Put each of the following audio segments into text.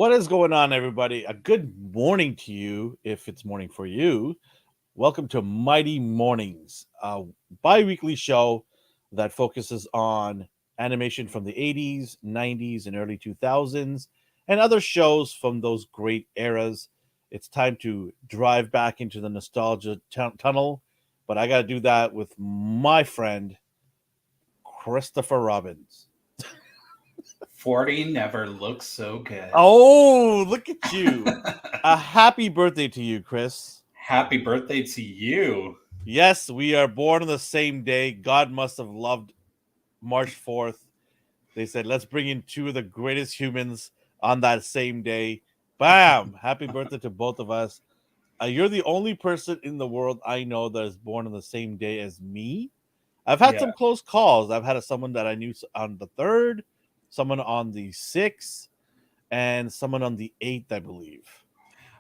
What is going on, everybody? A good morning to you, if it's morning for you. Welcome to Mighty Mornings, a bi weekly show that focuses on animation from the 80s, 90s, and early 2000s, and other shows from those great eras. It's time to drive back into the nostalgia tunnel, but I got to do that with my friend, Christopher Robbins. 40 never looks so good. Oh, look at you. A happy birthday to you, Chris. Happy birthday to you. Yes, we are born on the same day. God must have loved March 4th. They said, let's bring in two of the greatest humans on that same day. Bam! Happy birthday to both of us. You're the only person in the world I know that is born on the same day as me. I've had Yeah. some close calls. I've had someone that I knew on the 3rd, someone on the 6th, and someone on the 8th, I believe.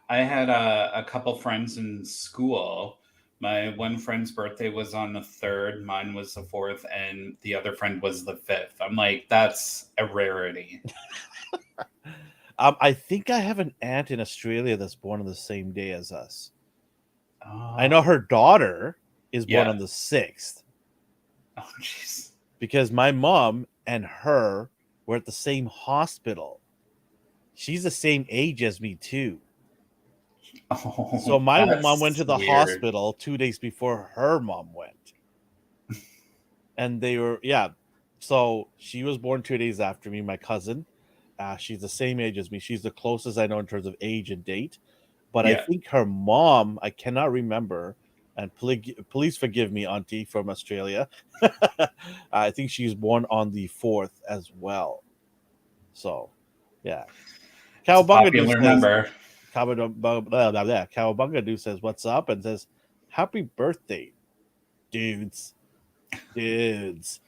I had a couple friends in school. My one friend's birthday was on the 3rd, mine was the 4th, and the other friend was the 5th. I'm like, that's a rarity. I think I have an aunt in Australia that's born on the same day as us. I know Oh, her daughter is born yeah. on the 6th Oh, jeez. because my mom and her were at the same hospital. She's the same age as me, too. So Oh, my mom went that's to the weird. hospital 2 days before her mom went. And they were, yeah. So she was born 2 days after me, my cousin. She's the same age as me. She's the closest I know in terms of age and date. But I Yeah. think her mom, I cannot remember, and please forgive me, Auntie from Australia. I think she's born on the 4th as well. So, yeah. It's a Cowabunga Doo popular says, number. Cowabunga Doo says, what's up? And says, happy birthday, dudes. Dudes.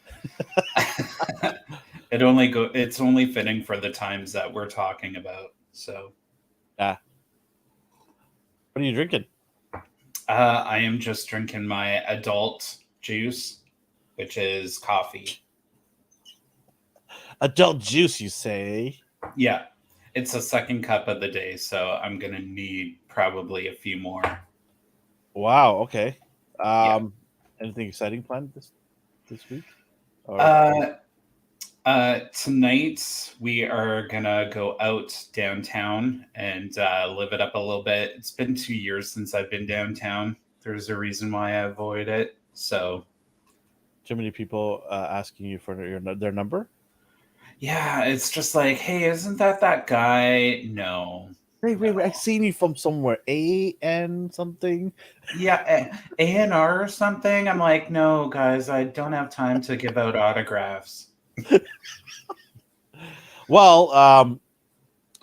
It's only fitting for the times that we're talking about. So Ah, what are you drinking? I am just drinking my adult juice, which is coffee. Adult juice, you say? Yeah, it's the second cup of the day, so I'm gonna need probably a few more. Wow, okay. Yeah. Um, anything exciting planned this week? Or Uh, Tonight we are gonna go out downtown and live it up a little bit. It's been 2 years since I've been downtown. There's a reason why I avoid it. So too many people asking you for their number? yeah, it's just like, hey, isn't that guy? No, Wait, I no. seen you from somewhere. AN something. Yeah, ANR or something. I'm like, no, guys, I don't have time to give out autographs. Well,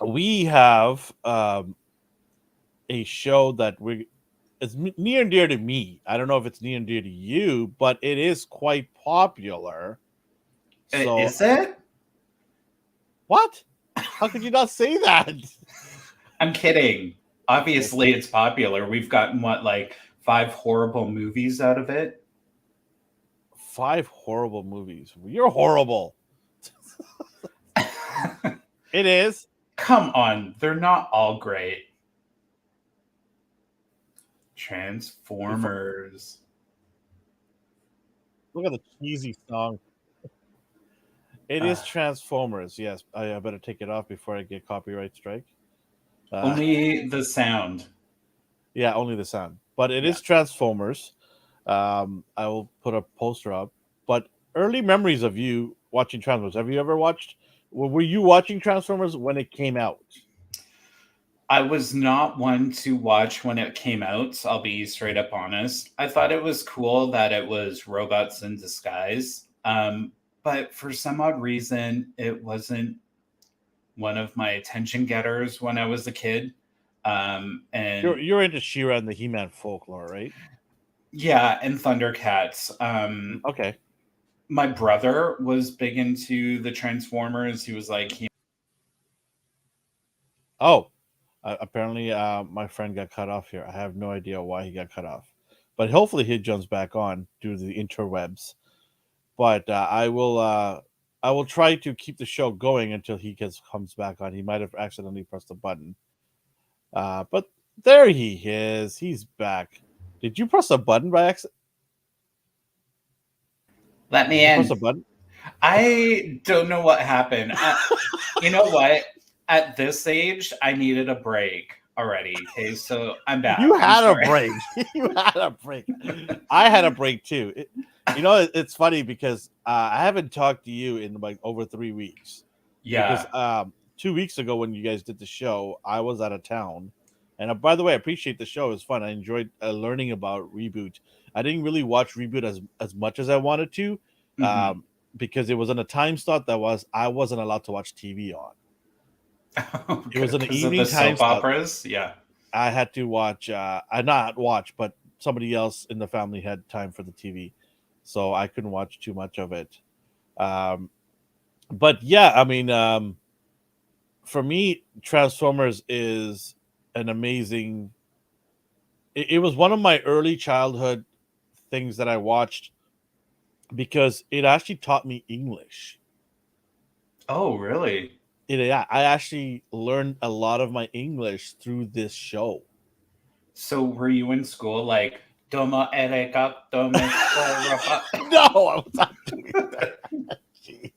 we have a show that it's near and dear to me. I don't know if it's near and dear to you, but it is quite popular. So Is it? what? How could you not say that? I'm kidding. Obviously, it's popular. We've gotten what, like 5 horrible movies out of it? 5 horrible movies. You're horrible. It is. Come on, they're not all great. If Transformers. Look at the cheesy song. It Uh, is Transformers. Yes, I better take it off before I get copyright strike. Uh, Only the sound. yeah, only the sound. But it Yeah. is Transformers. I will put a poster up. But early memories of you watching Transformers. Have you ever watched? Were you watching Transformers when it came out? I was not one to watch when it came out, I'll be straight up honest. I thought it was cool that it was robots in disguise. But for some odd reason, it wasn't one of my attention getters when I was a kid. And You're into She-Ra and the He-Man folklore, right? yeah, and Thundercats. Okay. My brother was big into the Transformers. He was like, Oh, apparently my friend got cut off here. I have no idea why he got cut off, but hopefully he jumps back on due to the interwebs. But I will try to keep the show going until comes back on. He might have accidentally pressed a button. But there he is. He's back. Did you press a button by accident? Let me Did you press a in. button? I don't know what happened. You know what? At this age, I needed a break already. Okay, so I'm You back. I'm had a sorry. break. You had a break. I had a break too. It's funny because I haven't talked to you in like over 3 weeks. Because Yeah. 2 weeks ago when you guys did the show, I was out of town. And by the way, I appreciate the show. It was fun. I enjoyed learning about Reboot. I didn't really watch Reboot as much as I wanted to, Hmm. um, because it was on a time slot I wasn't allowed to watch TV on. It was an Because of the evening time soap slot. operas. Yeah. I had to watch. I not watch, but somebody else in the family had time for the TV, so I couldn't watch too much of it. Um, but yeah, I mean, for me, Transformers is an amazing. It was one of my early childhood things that I watched because it actually taught me English. Oh, really? Yeah, I actually learned a lot of my English through this show. So were you in school like Domo Erigato, Mr. Robot? No, I was not doing that. Jeez.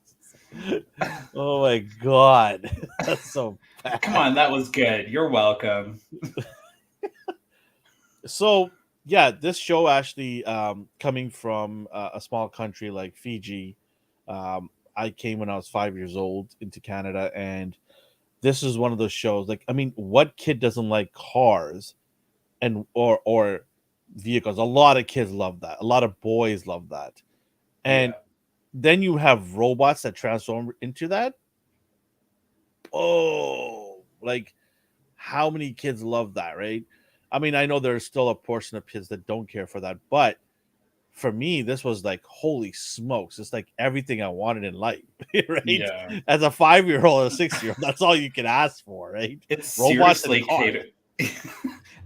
Oh my god, that's so Come bad. on, that was good. You're welcome. So yeah, this show actually coming from a small country like Fiji. I came when I was 5 years old into Canada, and this is one of those shows. Like, I mean, what kid doesn't like cars and or vehicles? A lot of kids love that. A lot of boys love that. And Yeah. then you have robots that transform into that. Oh, like how many kids love that, right? I mean, I know there's still a portion of kids that don't care for that, but for me, this was like, holy smokes, it's like everything I wanted in life, right? Yeah. As a 5 year old or a 6 year old, that's all you can ask for, right? It's Robots and seriously cars. catered.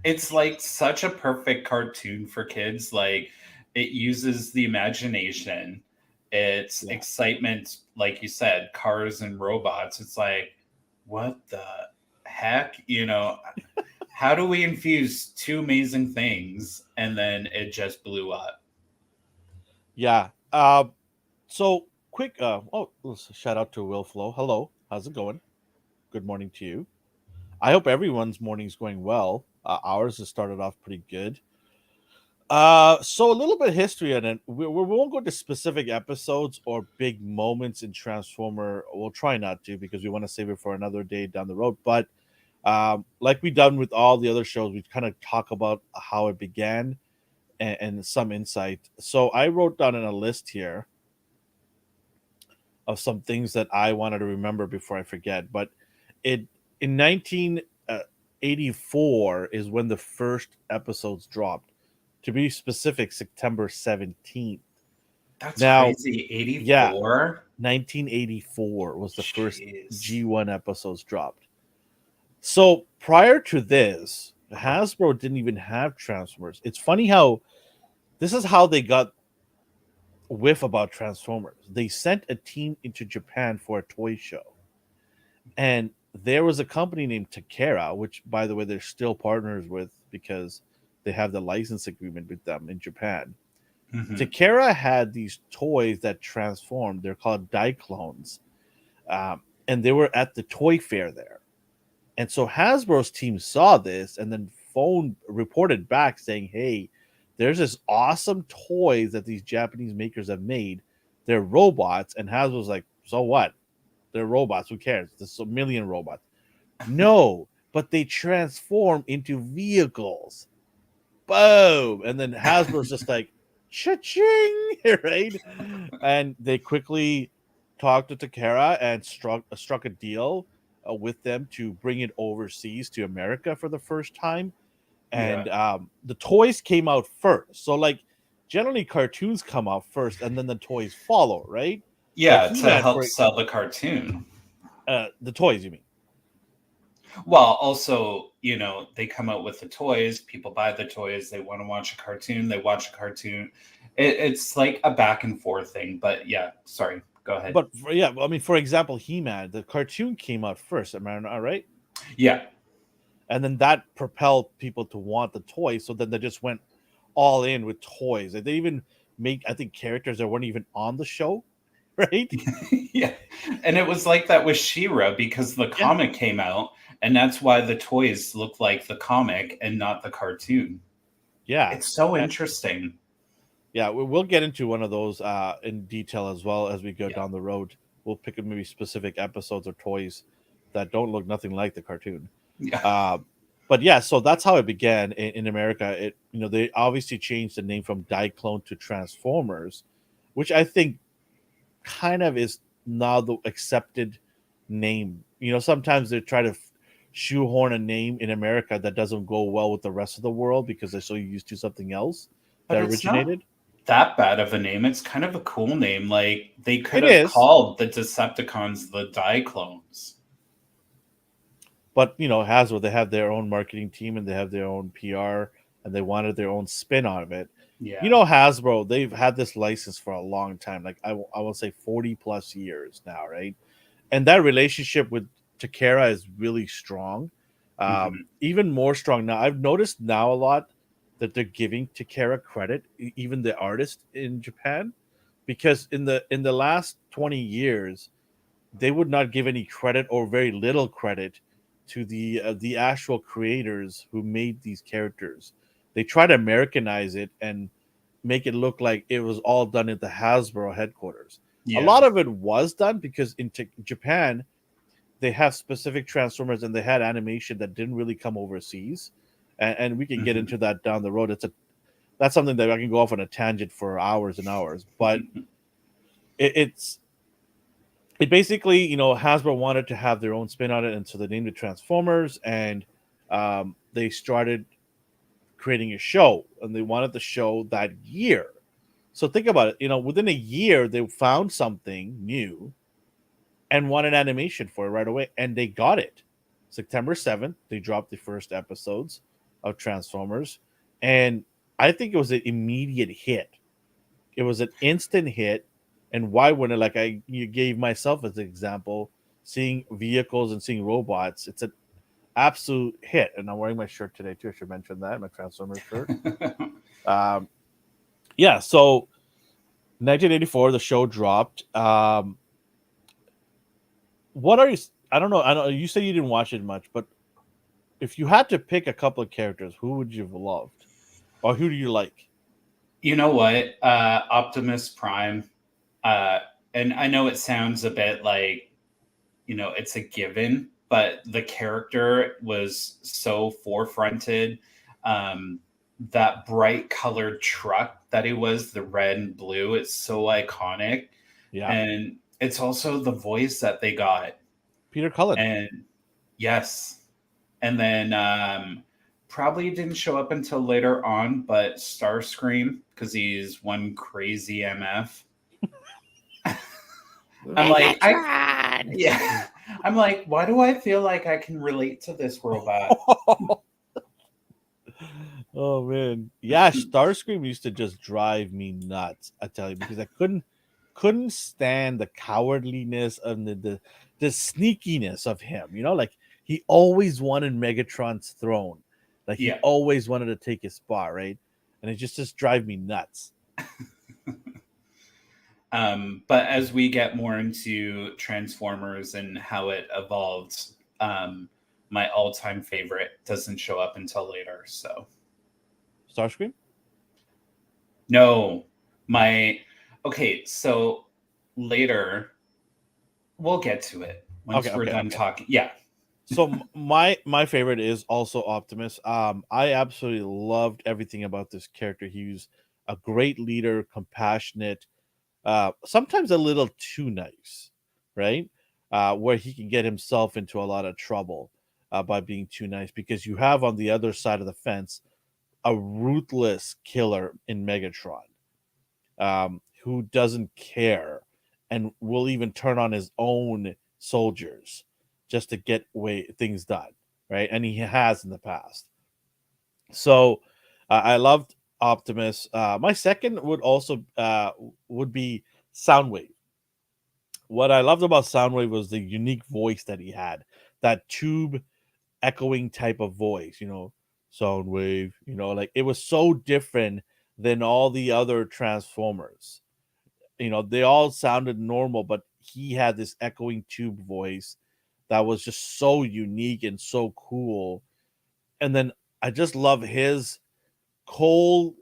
It's like such a perfect cartoon for kids. Like it uses the imagination. It's Yeah. excitement, like you said, cars and robots. It's like, what the heck? How do we infuse two amazing things and then it just blew up? Yeah. So quick, shout out to Will Flow. Hello, how's it going? Good morning to you. I hope everyone's morning's going well. Ours has started off pretty good. So a little bit of history on it. We won't go to specific episodes or big moments in Transformer. We'll try not to because we want to save it for another day down the road. But like we done with all the other shows, we kind of talk about how it began and some insight. So I wrote down in a list here of some things that I wanted to remember before I forget. But it in 1984 is when the first episodes dropped. To be specific, September 17th. That's Now, crazy. yeah, 84? 1984 was the first Jeez. G1 episodes dropped. So prior to this, Hasbro didn't even have Transformers. It's funny how this is how they got whiff about Transformers. They sent a team into Japan for a toy show. And there was a company named Takara, which by the way they're still partners with because they have the license agreement with them in Japan. Hmm. Takara had these toys that transformed. They're called Diclones, and they were at the toy fair there. And so Hasbro's team saw this and then phone reported back saying, "Hey, there's this awesome toys that these Japanese makers have made. They're robots." And Hasbro's like, "So what? They're robots. Who cares? There's a million robots." No, but they transform into vehicles. Boom. And then Hasbro's just like, cha-ching, right? And they quickly talked to Takara and struck a deal with them to bring it overseas to America for the first time. Yeah. And the toys came out first. So, like, generally cartoons come out first and then the toys follow, right? Like Yeah, to He-Man help for sell the cartoon. the toys, you mean? Well, also, they come out with the toys, people buy the toys, they want to watch a cartoon, they watch a cartoon. It's like a back and forth thing, but yeah, sorry. Go ahead. But yeah, I mean, for example, He-Man, the cartoon came out first. Am I not right? Yeah. And then that propelled people to want the toys. So then they just went all in with toys. And they even make, I think, characters that weren't even on the show, right? Yeah. And it was like that with She-Ra because the Yeah, comic came out, and that's why the toys look like the comic and not the cartoon. yeah, It's so Uh, interesting. yeah. We'll get into one of those in detail as well as we go Yeah. down the road. We'll pick up maybe specific episodes or toys that don't look nothing like the cartoon. Yeah. Uh, but yeah, so that's how it began in America. It they obviously changed the name from Diaclone to Transformers, which I think kind of is now the accepted name. Sometimes they try to shoehorn a name in America that doesn't go well with the rest of the world because they're so used to something else But that it's not originated. that bad of a name. It's kind of a cool name. Like they could It have is, called the Decepticons the Diclones. but Hasbro, they have their own marketing team and they have their own PR and they wanted their own spin on it. Yeah. Hasbro, they've had this license for a long time, like I will say 40 plus years now, right? And that relationship with Takara is really strong, Hmm. even more strong now. I've noticed now a lot that they're giving Takara credit, even the artist in Japan, because in the last 20 years, they would not give any credit or very little credit to the actual creators who made these characters. They try to Americanize it and make it look like it was all done at the Hasbro headquarters. A Yeah. lot of it was done because in Japan they have specific Transformers and they had animation that didn't really come overseas, and we can get Hmm. into that down the road. That's something that I can go off on a tangent for hours and hours, but it's it basically, Hasbro wanted to have their own spin on it, and so they named it Transformers, and they started creating a show, and they wanted the show that year. So think about it. Within a year, they found something new and wanted animation for it right away, and they got it. September 7th, they dropped the first episodes of Transformers, and I think it was an immediate hit. It was an instant hit, and why wouldn't it? Like you gave myself as an example, seeing vehicles and seeing robots, it's an absolute hit. And I'm wearing my shirt today too. I should mention that, my Transformers shirt. Um, yeah, so 1984, the show dropped. What are you? I don't know. I know you said you didn't watch it much, but if you had to pick a couple of characters, who would you have loved, or who do you like? You know what? Optimus Prime. Uh, and I know it sounds a bit like, it's a given, but the character was so forefronted. Um, that bright colored truck that he was, the red and blue, it's so iconic. Yeah, And it's also the voice that they got. Peter Cullen. And yes. And then probably didn't show up until later on, but Starscream, because he's one crazy MF. I'm like, Megatron. yeah. I'm like, why do I feel like I can relate to this robot? Oh man, yeah, Starscream used to just drive me nuts. I tell you, because I couldn't stand the cowardliness and the sneakiness of him. Like he always wanted Megatron's throne, like he Yeah. always wanted to take his spot, right? And it just drive me nuts. But as we get more into Transformers and how it evolved, um, my all-time favorite doesn't show up until later. So Starscream. no, my okay. So later we'll get to it Okay, once we're okay, done okay. talking. Yeah. So my favorite is also Optimus. I absolutely loved everything about this character. He was a great leader, compassionate, sometimes a little too nice, right? Where he can get himself into a lot of trouble by being too nice, because you have on the other side of the fence a ruthless killer in Megatron, who doesn't care and will even turn on his own soldiers just to get things done, right? And he has in the past. So I loved Optimus. My second would also would be Soundwave. what I loved about Soundwave was the unique voice that he had, that tube echoing type of voice, Soundwave, like it was so different than all the other Transformers. They all sounded normal, but he had this echoing tube voice that was just so unique and so cool. And then I just love his cold,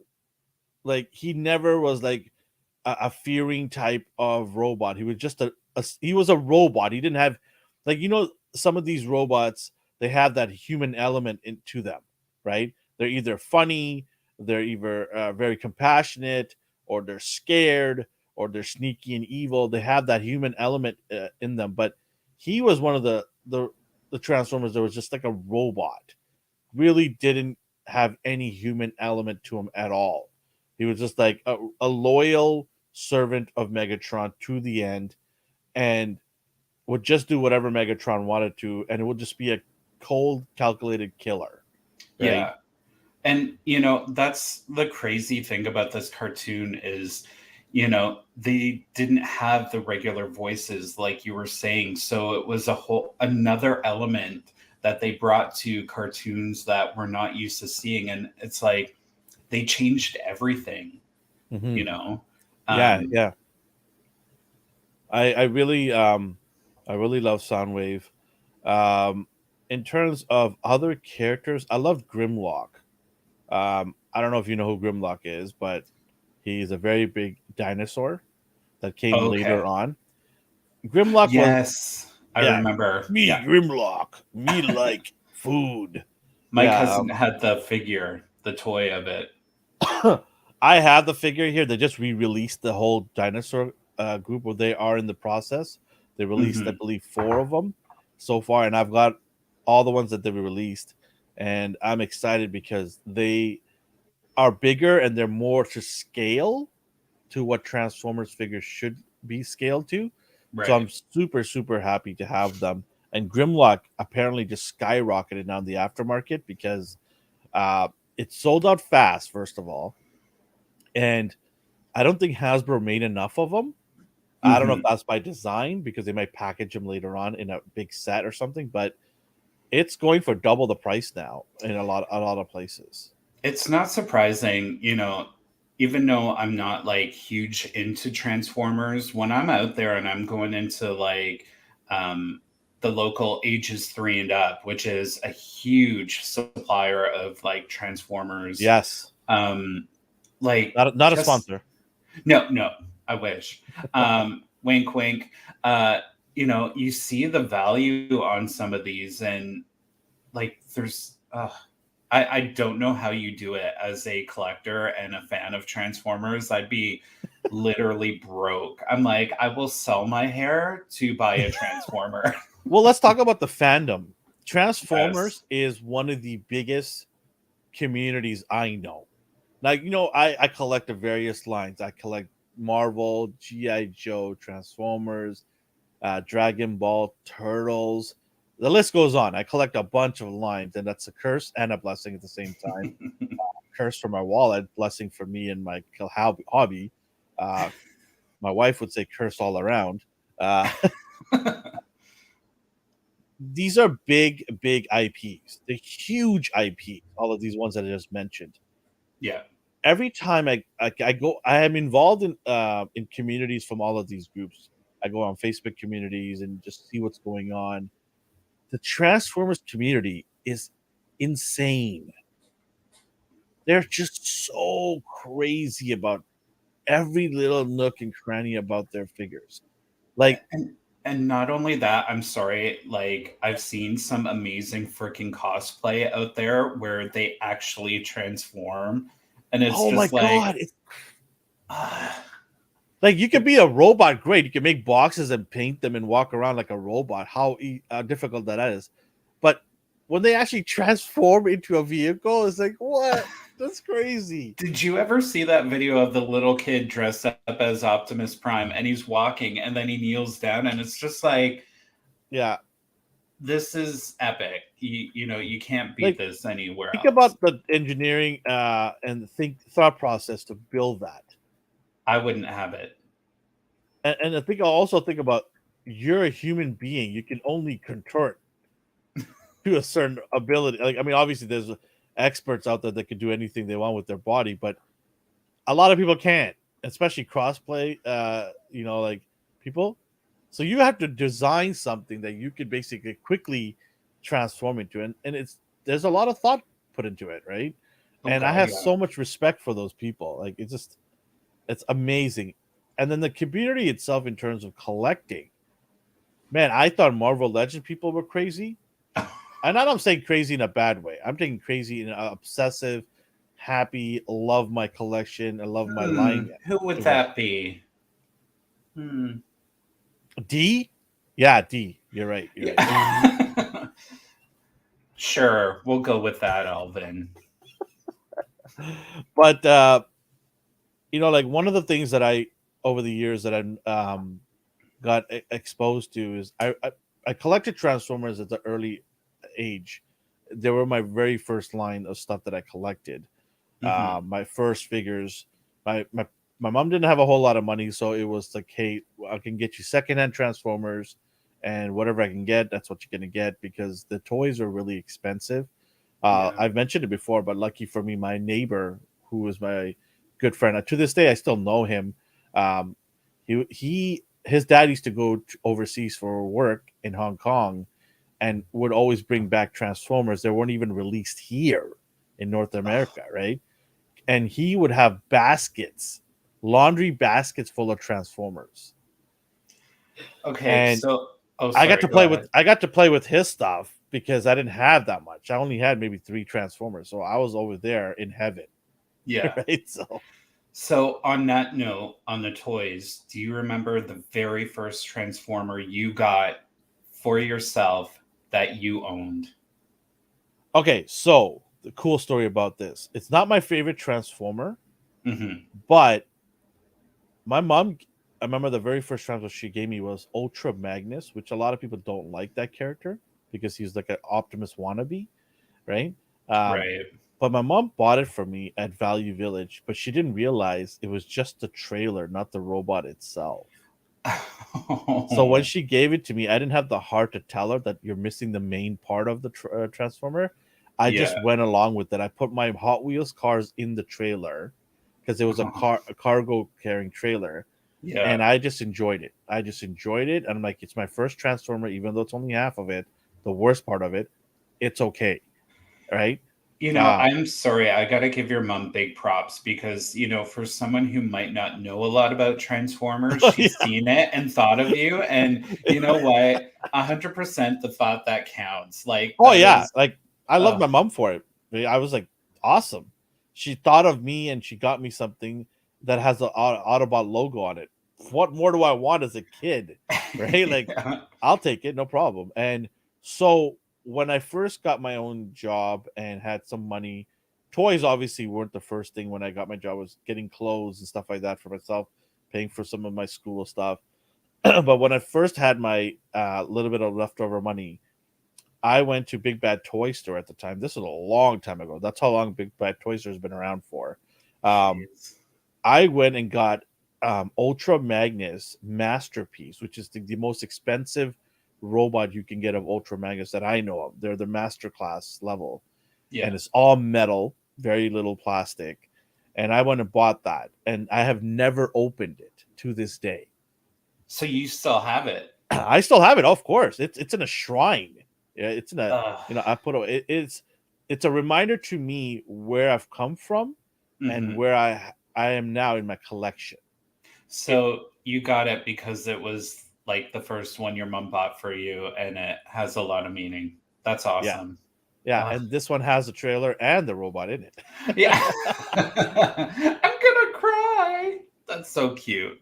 like he never was like a fearing type of robot. He was just he was a robot. He didn't have, like, some of these robots, they have that human element into them, right? They're either funny, they're either very compassionate, or they're scared, or they're sneaky and evil. They have that human element in them. But he was one of the Transformers that was just like a robot. Really didn't have any human element to him at all. He was just like a loyal servant of Megatron to the end, and would just do whatever Megatron wanted to, and it would just be a cold, calculated killer, right? Yeah. And that's the crazy thing about this cartoon is, they didn't have the regular voices like you were saying. So it was a whole another element that they brought to cartoons that we're not used to seeing. And it's like they changed everything, Mm-hmm. you know. Yeah, Um, yeah. I really love Soundwave. Um, in terms of other characters, I love Grimlock. I don't know if you know who Grimlock is, but he's a very big dinosaur that came later okay. on. Grimlock was, Yes, I yeah, remember. me Yeah. Grimlock, me like food. My Yeah, cousin had the figure, the toy of it. I have the figure here. They just re-released the whole dinosaur group, where they are in the process. They released, I Hmm. believe, 4 of them so far, and I've got all the ones that they released, and I'm excited because they are bigger and they're more to scale to what Transformers figures should be scaled to. So I'm Right. super, super happy to have them. And Grimlock apparently just skyrocketed on the aftermarket because uh, it sold out fast, first of all. And I don't think Hasbro made enough of them. I don't know if Hmm. that's by design because they might package them later on in a big set or something, but it's going for double the price now in a lot of places. It's not surprising, even though I'm not like huge into Transformers, when I'm out there and I'm going into like um, the local ages 3 and up, which is a huge supplier of like Transformers, Yes, um, like not a just sponsor. no, no, I wish. Wink, wink. You see the value on some of these, and like there's I don't know how you do it as a collector and a fan of Transformers. I'd be literally broke. I'm like, I will sell my hair to buy a Transformer. Well, let's talk about the fandom. Yes. Transformers is one of the biggest communities I know. Like, I collect the various lines. I collect Marvel, GI Joe, Transformers, Dragon Ball, Turtles. The list goes on. I collect a bunch of lines, and that's a curse and a blessing at the same time. Curse for my wallet, blessing for me and my hobby. Uh, my wife would say curse all around. Uh, these are big, big IPs. They're huge IPs. All of these ones that I just mentioned. Yeah. Every time I go, I am involved in communities from all of these groups. I go on Facebook communities and just see what's going on. The Transformers community is insane. They're just so crazy about every little nook and cranny about their figures. Like, And not only that, I'm sorry, like I've seen some amazing freaking cosplay out there where they actually transform, and it's oh my just god, like it's ah, like you could it, be a robot, great. You can make boxes and paint them and walk around like a robot. How difficult that is. But when they actually transform into a vehicle, it's like, what? That's crazy. did you ever see that video of the little kid dressed up as Optimus Prime and he's walking and then he kneels down and it's just like Yeah. this is epic. You can't beat Like, this anywhere think else. about the engineering and thought process to build that. I wouldn't have it. And I think I'll also think about you're a human being. You can only contort to a certain ability. Like, I mean, obviously, there's experts out there that could do anything they want with their body, but a lot of people can't, especially crossplay. Like people. So you have to design something that you could basically quickly transform into, and it's there's a lot of thought put into it, right? Oh And I God, have yeah. so much respect for those people. Like it's amazing. And then the community itself, in terms of collecting, man, I thought Marvel Legend people were crazy. And I'm not saying crazy in a bad way. I'm taking crazy in an obsessive, happy, love my collection, I love my line Who would to it. that be? Hmm. D? Yeah, D. You're right. You're right. Yeah. Sure, we'll go with that, Alvin. But like one of the things that I over the years that I got exposed to is I collected Transformers at the early age. They were my very first line of stuff that I collected. Hmm. My first figures. My mom didn't have a whole lot of money, so it was like, hey, I can get you secondhand Transformers, and whatever I can get, that's what you're gonna get because the toys are really expensive. Yeah. I've mentioned it before, but lucky for me, my neighbor, who was my good friend, to this day I still know him. Um, his dad used to go overseas for work in Hong Kong, and would always bring back Transformers. They weren't even released here in North Ugh. America, right? And he would have baskets, laundry baskets full of Transformers. Okay, And so oh, sorry, go ahead. I got to play with his stuff because I didn't have that much. I only had maybe 3 Transformers, so I was over there in heaven, Yeah. right? So So on that note, on the toys, do you remember the very first Transformer you got for yourself that you owned? okay, so the cool story about this. It's not my favorite Transformer, Hmm. but my mom, I remember the very first Transformer she gave me was Ultra Magnus, which a lot of people don't like that character because he's like an Optimus wannabe, right? Um, Right. but my mom bought it for me at Value Village, but she didn't realize it was just the trailer, not the robot itself. So when she gave it to me, I didn't have the heart to tell her that you're missing the main part of the Transformer. I Yeah. just went along with it. I put my Hot Wheels cars in the trailer because it was a cargo carrying trailer, Yeah. and I just enjoyed it. I just enjoyed it, and I'm like, it's my first Transformer, even though it's only half of it. The worst part of it, it's okay, right? You know, Uh, I'm sorry. I got to give your mom big props because, for someone who might not know a lot about Transformers, she's yeah. seen it and thought of you. And you know what? 100% the thought that counts. Like, Oh that yeah, is, like I love uh, my mom for it. I was like, awesome. She thought of me and she got me something that has the Autobot logo on it. What more do I want as a kid, right? Like, yeah. I'll take it, no problem. And so when I first got my own job and had some money, toys obviously weren't the first thing. When I got my job, was getting clothes and stuff like that for myself, paying for some of my school stuff. But when I first had my little bit of leftover money, I went to Big Bad Toy Store at the time. This was a long time ago. That's how long Big Bad Toy Store has been around for. Um, Jeez. I went and got Ultra Magnus Masterpiece, which is the most expensive robot you can get of Ultra Magnus that I know of. They're the master class level, and Yeah. it's all metal, very little plastic. And I went and bought that, and I have never opened it to this day. So you still have it. I still have it, of course. It's in a shrine. Yeah, it's in a Uh, I put it's a reminder to me where I've come from and mhm. where I am now in my collection. It So you got it because it was like the first one your mom bought for you and it has a lot of meaning. That's yeah. awesome. Yeah, Uh, and this one has the trailer and the robot in it. yeah. I'm gonna cry. That's so cute.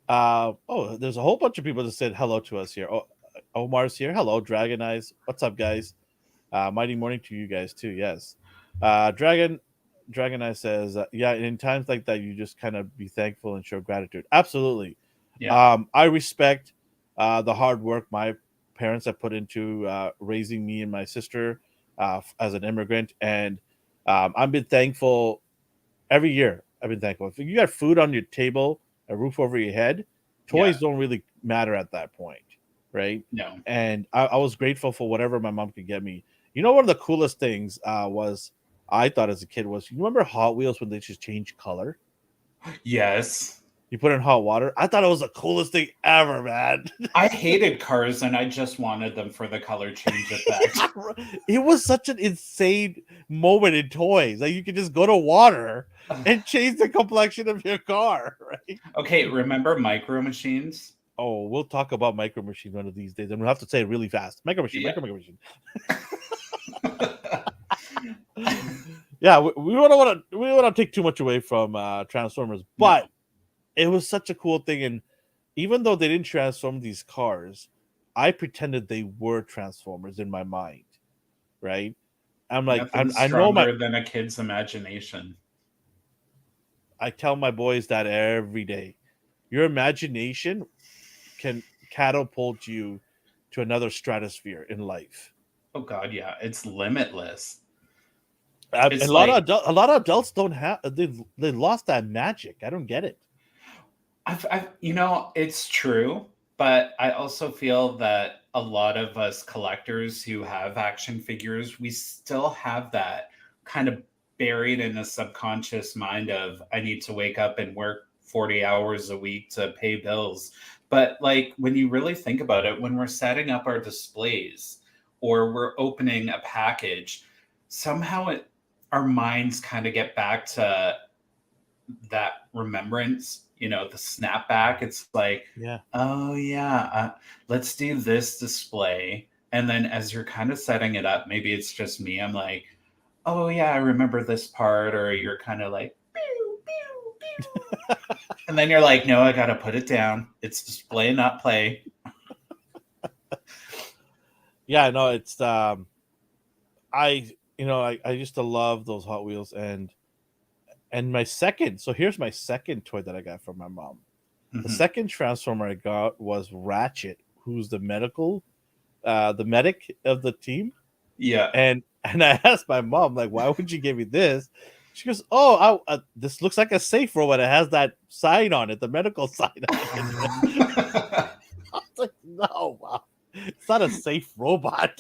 There's a whole bunch of people that said hello to us here. Oh, Omar's here. Hello, Dragon Eyes. What's up, guys? Mighty morning to you guys too. Yes. Dragon Eye says, yeah, in times like that, you just kind of be thankful and show gratitude. Absolutely. Yeah. I respect the hard work my parents have put into raising me and my sister as an immigrant, and I've been thankful every year. I've been thankful. If you got food on your table, a roof over your head, Yeah. toys don't really matter at that point, right? No. And I was grateful for whatever my mom could get me. You know, one of the coolest things was I thought as a kid was, you remember Hot Wheels when they just change color? Yes. You put in hot water. I thought it was the coolest thing ever, man. I hated cars and I just wanted them for the color change effect. It was such an insane moment in toys. Like you could just go to water and change the complexion of your car, right? Okay, remember Micro Machines? Oh, we'll talk about Micro Machine one of these days, and we'll have to say it really fast. Micro Machine, Yeah. Micro Machine. Yeah, we don't want to take too much away from Transformers, but No. it was such a cool thing. And even though they didn't transform these cars, I pretended they were Transformers in my mind, right? I'm like, Nothing I know my, stronger than a kid's imagination. I tell my boys that every day. Your imagination can catapult you to another stratosphere in life. Oh God, yeah, it's limitless. And It's like a lot of adults don't have they lost that magic. I don't get it. it's true, but I also feel that a lot of us collectors who have action figures, we still have that kind of buried in a subconscious mind of I need to wake up and work 40 hours a week to pay bills. But like when you really think about it, when we're setting up our displays or we're opening a package, somehow our minds kind of get back to that remembrance, the snapback. It's like, Yeah. oh yeah, let's do this display. And then as you're kind of setting it up, maybe it's just me. I'm like, oh yeah, I remember this part. Or you're kind of like, pew, pew, pew. And then you're like, no, I got to put it down. It's display, not play. Yeah, no, it's I used to love those Hot Wheels. And my second, so here's my second toy that I got from my mom. The Mhm. second Transformer I got was Ratchet, who's the medic of the team. Yeah. And I asked my mom, like, why would you give me this? She goes, "Oh, this looks like a safe robot. It has that sign on it, the medical sign on it." I was like, "No, Mom, it's not a safe robot.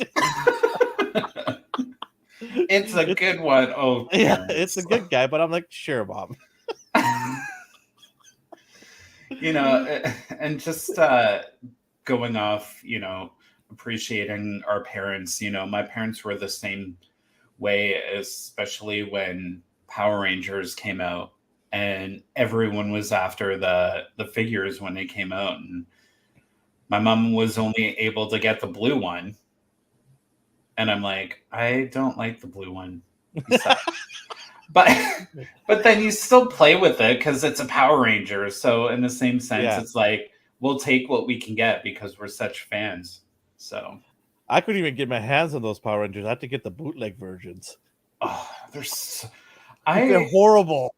It's a It's good one. Oh, yeah, it's parents. a good guy." But I'm like, "Sure, Mom." And just going off, appreciating our parents. My parents were the same way, especially when Power Rangers came out and everyone was after the figures when they came out. And my mom was only able to get the blue one. And I'm like, I don't like the blue one. He sucks. But but then you still play with it because it's a Power Ranger. So in the same sense, Yeah, it's like we'll take what we can get because we're such fans. So I couldn't even get my hands on those Power Rangers. I had to get the bootleg versions. there's They're I horrible.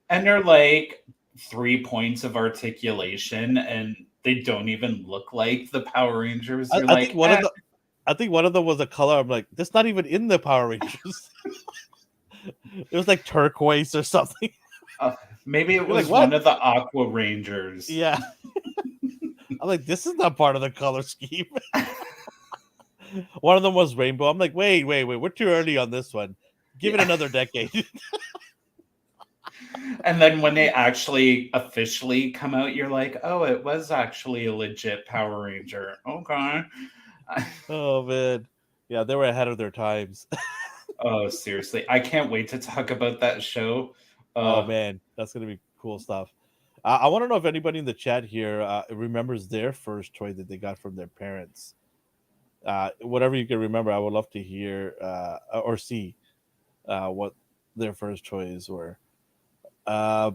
and they're like 3 points of articulation, and they don't even look like the Power Rangers. You're I think like, one of the I think one of them was a color. I'm like, that's not even in the Power Rangers. It was like turquoise or something. uh, maybe it You're like, was what? one of the Aqua Rangers. Yeah. I'm like, this is not part of the color scheme. One of them was rainbow. I'm like, wait, we're too early on this one. Give it Yeah. another decade. And then when they actually officially come out, you're like, oh, it was actually a legit Power Ranger. Okay. Oh man. Yeah, they were ahead of their times. Oh, seriously. I can't wait to talk about that show. Oh Uh, man, that's gonna be cool stuff. I want to know if anybody in the chat here remembers their first toy that they got from their parents. Whatever you can remember, I would love to hear or see what their first toys were. Uh,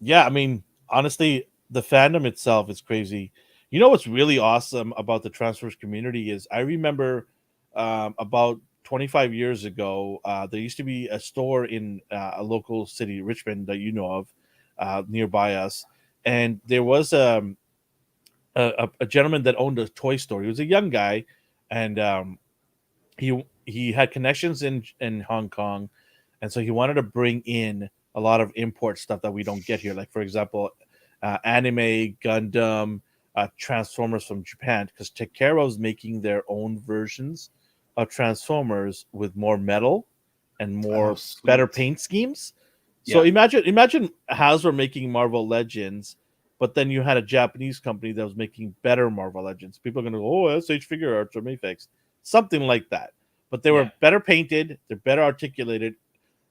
yeah, I mean, honestly, the fandom itself is crazy. You know what's really awesome about the Transformers community is I remember about 25 years ago, there used to be a store in a local city, Richmond, that you know of, nearby us, and there was a gentleman that owned a toy store. He was a young guy, and he had connections in Hong Kong, and so he wanted to bring in a lot of import stuff that we don't get here. Like for example, anime, Gundam. Transformers from Japan, because Takara was making their own versions of Transformers with more metal and Oh, more better sweet. paint schemes. So Yeah. imagine Hasbro making Marvel Legends, but then you had a Japanese company that was making better Marvel Legends. People are going to go, oh, SH Figure Arts or Mayfix, something like that. But they Yeah. were better painted, they're better articulated.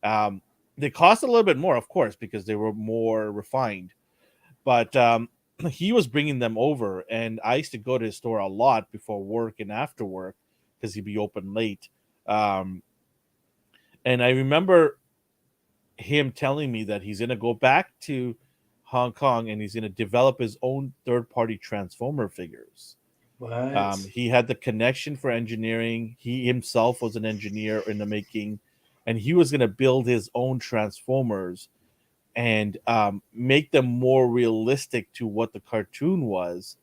Um, they cost a little bit more, of course, because they were more refined. But he was bringing them over, and I used to go to his store a lot before work and after work because he'd be open late. Um, and I remember him telling me that he's going to go back to Hong Kong and he's going to develop his own third party Transformer figures. What? He had the connection for engineering. He himself was an engineer in the making, and he was going to build his own Transformers and make them more realistic to what the cartoon was,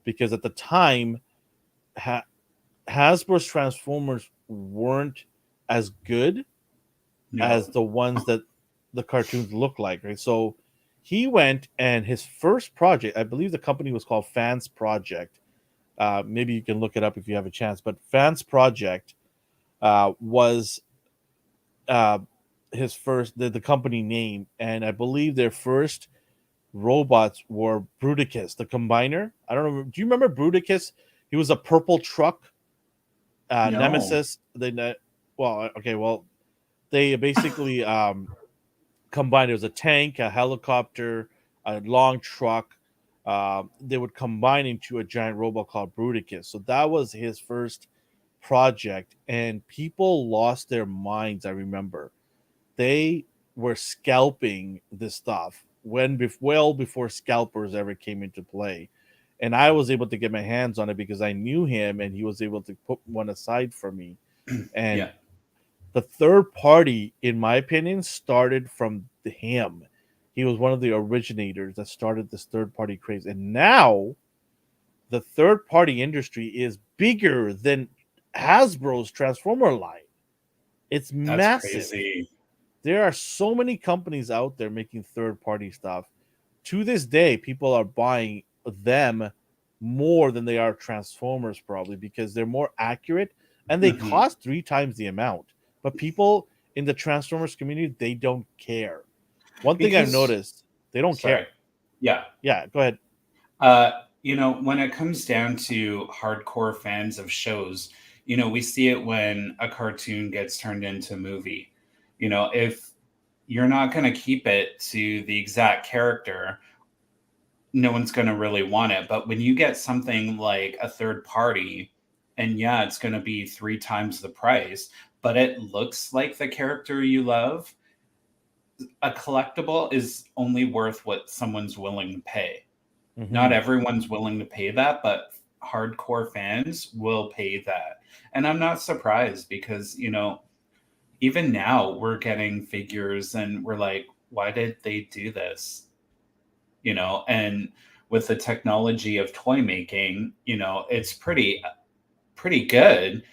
because at the time, Hasbro's Transformers weren't as good as No. the ones that the cartoons look like, right? So he went, and his first project, I believe the company was called Fans Project. Maybe you can look it up if you have a chance, but Fans Project was uh, his first, the company name, and I believe their first robots were Bruticus, the combiner. I don't know. Do you remember Bruticus? He was a purple truck, No. Nemesis. Well, okay, well, they basically combined. It was a tank, a helicopter, a long truck. They would combine into a giant robot called Bruticus. So that was his first project, and people lost their minds. I remember they were scalping this stuff well before scalpers ever came into play. And I was able to get my hands on it because I knew him, and he was able to put one aside for me. And Yeah. the third party, in my opinion, started from him. He was one of the originators that started this third party craze. And now the third party industry is bigger than Hasbro's Transformer line. It's That's massive. crazy. There are so many companies out there making third party stuff. To this day, people are buying them more than they are Transformers, probably because they're more accurate and they Hmm. cost 3 times the amount. But people in the Transformers community, they don't care. One thing I've Because, noticed, they don't sorry. care. Yeah. Yeah, go ahead. When it comes down to hardcore fans of shows, we see it when a cartoon gets turned into a movie. If you're not going to keep it to the exact character, no one's going to really want it. But when you get something like a third party, and yeah, it's going to be 3 times the price, but it looks like the character you love, a collectible is only worth what someone's willing to pay. Not Mm-hmm. everyone's willing to pay that, but hardcore fans will pay that. And I'm not surprised because, even now we're getting figures and we're like, why did they do this? And with the technology of toy making, it's pretty good,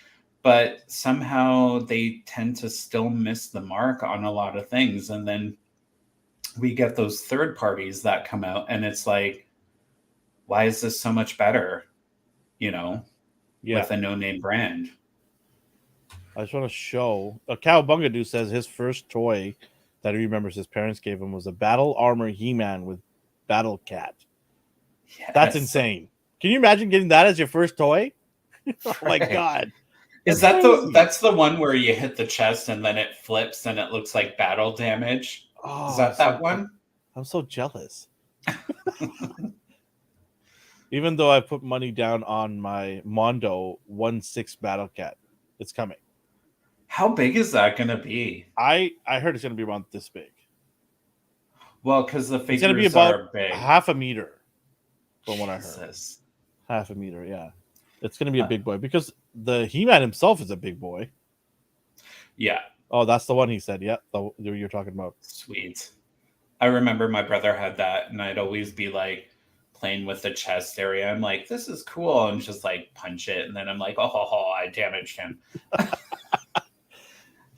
but somehow they tend to still miss the mark on a lot of things. And then we get those third parties that come out and it's like, why is this so much better? you know, Yeah. with a no name brand. I just want to show. Cowabunga says his first toy that he remembers his parents gave him was a Battle Armor He Man with Battle Cat. That's Yes. insane. Can you imagine getting that as your first toy? Oh my Right. god. Is That's that the crazy. that's the one where you hit the chest and then it flips and it looks like battle damage? Is Oh, that that one? I'm so jealous. Even though I put money down on my Mondo 1/6 Battle Cat, it's coming. How big is that going to be? I heard it's gonna be around this big. Well, because the It's gonna be figures about are big. half a meter, from what I heard. Jesus. Half a meter, yeah. It's gonna be a Uh, big boy because the He Man himself is a big boy. yeah, Oh, that's the one he said. Yeah, the you're talking about. sweet. I remember my brother had that, and I'd always be like playing with the chest area. I'm like, this is cool, and just like punch it, and then I'm like, oh, I damaged him.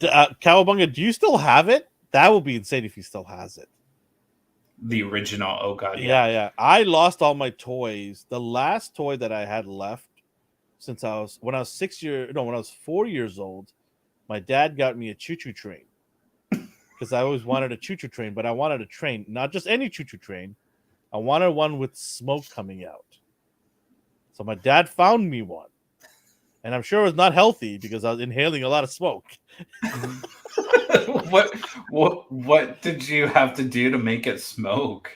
Cowabunga, do you still have it? That would be insane if he still has it. The original. Oh god, yeah. Yeah, yeah. I lost all my toys. The last toy that I had left since I was when I was 6 years no when I was 4 years old, my dad got me a choo choo train because I always wanted a choo choo train, but I wanted a train, not just any choo choo train. I wanted one with smoke coming out. So my dad found me one, and I'm sure it was not healthy because I was inhaling a lot of smoke. what what did you have to do to make it smoke?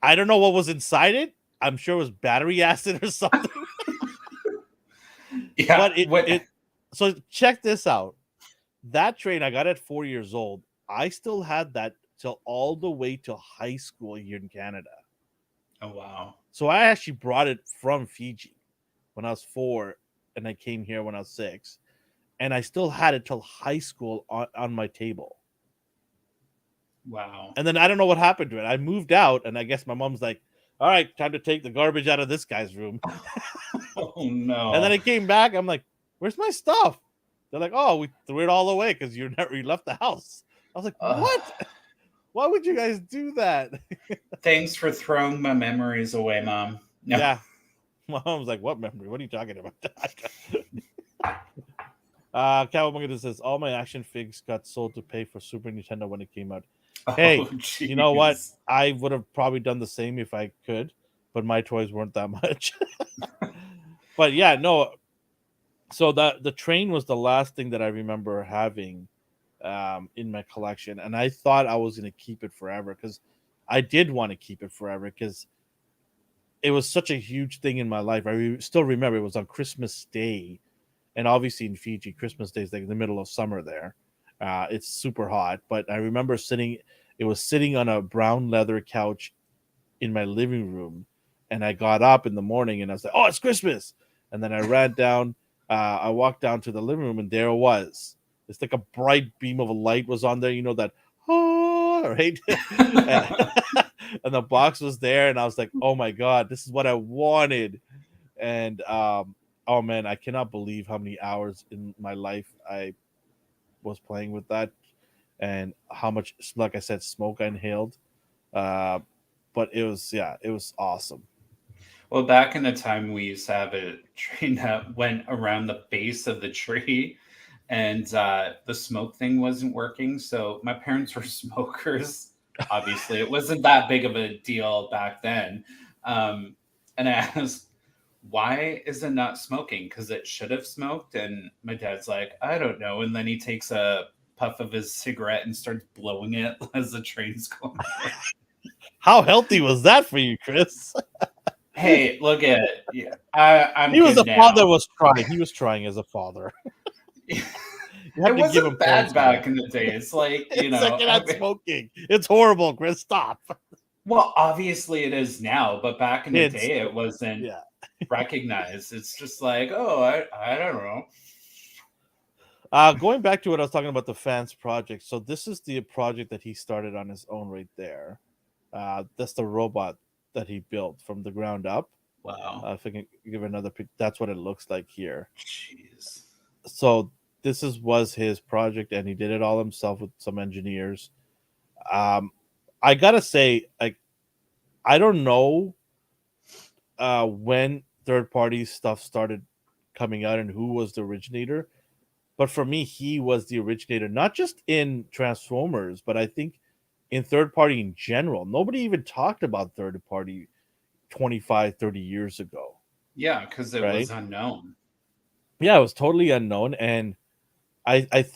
I don't know what was inside it. I'm sure it was battery acid or something. Yeah, But it what it so check this out. That train I got at 4 years old. I still had that till all the way to high school here in Canada. oh wow. So I actually brought it from Fiji when I was 4, and I came here when I was 6, and I still had it till high school on my table. Wow. And then I don't know what happened to it. I moved out, and I guess my mom's like, "All right, time to take the garbage out of this guy's room." Oh And then no. I came back. I'm like, "Where's my stuff?" They're like, "Oh, we threw it all away because you left the house." I was like, Ugh. "What? Why would you guys do that?" Thanks for throwing my memories away, Mom. No. Yeah, my mom's like, "What memory? What are you talking about?" Cowabunga says all my action figs got sold to pay for Super Nintendo when it came out. Oh Hey, you know what? jeez. I would have probably done the same if I could, but my toys weren't that much. But yeah, no. So the train was the last thing that I remember having in my collection, and I thought I was going to keep it forever because I did want to keep it forever because it was such a huge thing in my life. Still remember it was on Christmas Day, and obviously in Fiji, Christmas Day is like the middle of summer there. It's super hot, but I remember sitting. It was sitting on a brown leather couch in my living room, and I got up in the morning and I was like, "Oh, it's Christmas!" And then I ran down. I walked down to the living room, and there it was. It's like a bright beam of light was on there. You know that, oh, right? and, and the box was there, and I was like, "Oh my god, this is what I wanted!" And oh man, I cannot believe how many hours in my life I was playing with that, and how much, like I said, smoke I inhaled. Uh, but it was, yeah, it was awesome. Well, back in the time, we used to have a train that went around the base of the tree, and the smoke thing wasn't working. So my parents were smokers. Obviously, it wasn't that big of a deal back then. Um, and I asked, why is it not smoking? Because it should have smoked. And my dad's like, I don't know. And then he takes a puff of his cigarette and starts blowing it as the train's going by. How healthy was that for you, Chris? Hey, look at it. Yeah, I'm He was good a father. now. Was trying. He was trying as a father. You It have to give him wasn't bad points for that. back in the day. It's like, It's like you're not smoking. It's horrible, Chris. Stop. well, obviously it is now, but back in the Kids. day it wasn't Yeah. recognized. It's just like, oh, I don't know. Going back to what I was talking about, the fans project. So this is the project that he started on his own right there. That's the robot that he built from the ground up. Wow. If I can give another pic, that's what it looks like here. Jeez. So this is was his project, and he did it all himself with some engineers. Um, I gotta say, like, I don't know when third party stuff started coming out and who was the originator, but for me, he was the originator, not just in Transformers, but I think in third party in general. Nobody even talked about third party 25, 30 years ago, Yeah, because it was right? unknown. Yeah, it was totally unknown, and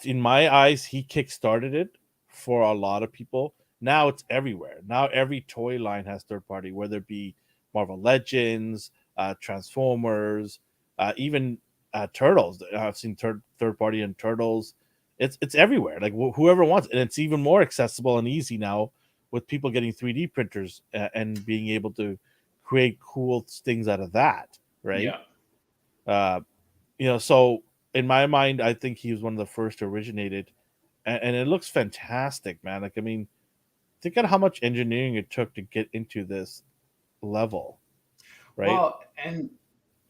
in my eyes, he kickstarted it for a lot of people. Now it's everywhere. Now every toy line has third party, whether it be Marvel Legends, Transformers, even Turtles. I've seen third party in Turtles. It's everywhere. Like whoever wants, and it's even more accessible and easy now with people getting 3D printers and being able to create cool things out of that. Right. Yeah. Uh, so in my mind, I think he was one of the first to originate it, and it looks fantastic, man. Like, I mean, think of how much engineering it took to get into this level, right? Well, and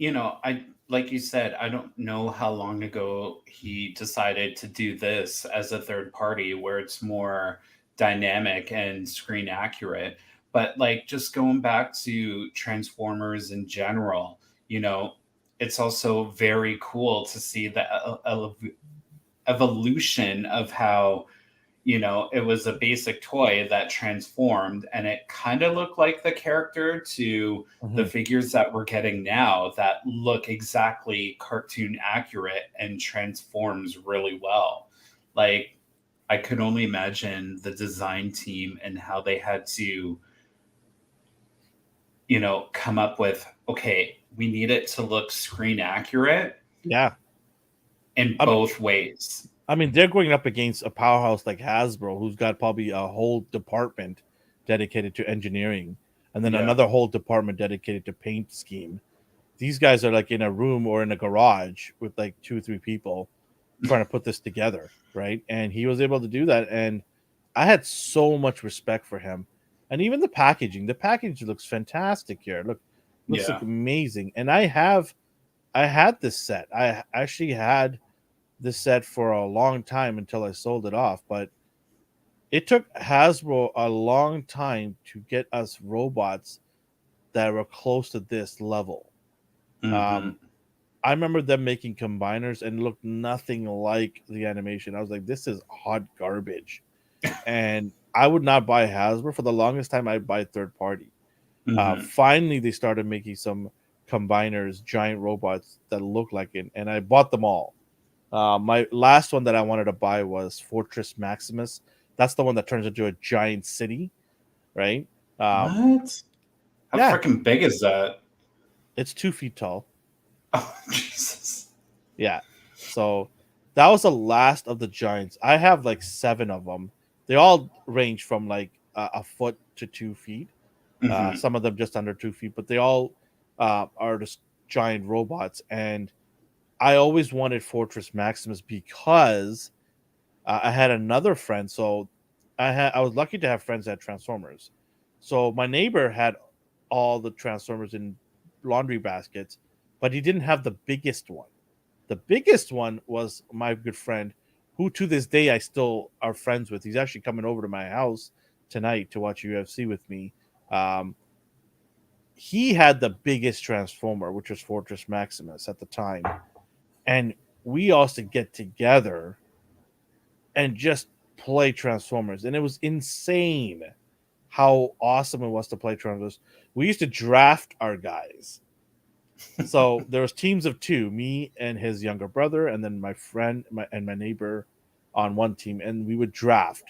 I like you said, I don't know how long ago he decided to do this as a third party where it's more dynamic and screen accurate. But like just going back to Transformers in general, you know, it's also very cool to see the evolution of how, you know, it was a basic toy that transformed and it kind of looked like the character to the Mhm. figures that we're getting now that look exactly cartoon accurate and transforms really well. Like, I could only imagine the design team and how they had to, you know, come up with, okay, we need it to look screen accurate Yeah. in I mean, both ways. I mean, they're going up against a powerhouse like Hasbro, who's got probably a whole department dedicated to engineering, and then Yeah. another whole department dedicated to paint scheme. These guys are like in a room or in a garage with like 2 or 3 people trying to put this together, right? And he was able to do that, and I had so much respect for him. And even the packaging, the package looks fantastic here. Looks Yeah. like amazing. And I had this set. I actually had this set for a long time until I sold it off, but it took Hasbro a long time to get us robots that were close to this level. Hmm. Um, I remember them making combiners and looked nothing like the animation. I was like, this is hot garbage. And I would not buy Hasbro for the longest time. I'd buy third party. Hmm. Finally, they started making some combiners, giant robots that look like it, and I bought them all. My last one that I wanted to buy was Fortress Maximus. That's the one that turns into a giant city, right? Um, What? How yeah, freaking big is that? it's 2 feet tall. Oh, Jesus. Yeah. So that was the last of the giants. I have like 7 of them. They all range from like a foot to 2 feet. Hmm. Some of them just under 2 feet, but they all are just giant robots. And I always wanted Fortress Maximus because I had another friend. So I was lucky to have friends that had Transformers. So my neighbor had all the Transformers in laundry baskets, but he didn't have the biggest one. The biggest one was my good friend, who to this day I still are friends with. He's actually coming over to my house tonight to watch UFC with me. Um, he had the biggest Transformer, which was Fortress Maximus at the time, and we also get together and just play Transformers, and it was insane how awesome it was to play Transformers. We used to draft our guys. So there was teams of two, me and his younger brother, and then my friend and my neighbor on one team, and we would draft.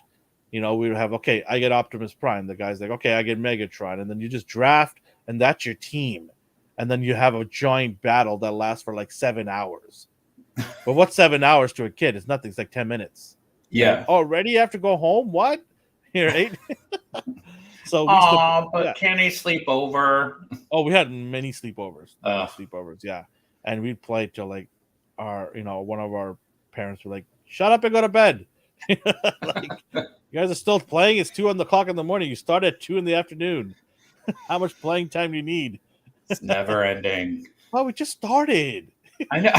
You know, we would have okay, I get Optimus Prime. The guy's like, okay, I get Megatron, and then you just draft, and that's your team. And then you have a giant battle that lasts for like 7 hours. But what's 7 hours to a kid? It's nothing. It's like 10 minutes, right? Yeah. Already have to go home. What? Here, right? So we used to, Aw, but yeah. can he sleep over? Oh, we had many sleepovers, many Ugh. sleepovers, yeah. And we'd play till like one of our parents were like, "Shut up and go to bed." Like, you guys are still playing. It's 2 o'clock in the morning. You start at 2 in the afternoon. How much playing time do you need? It's never ending. Oh, we just started. I know.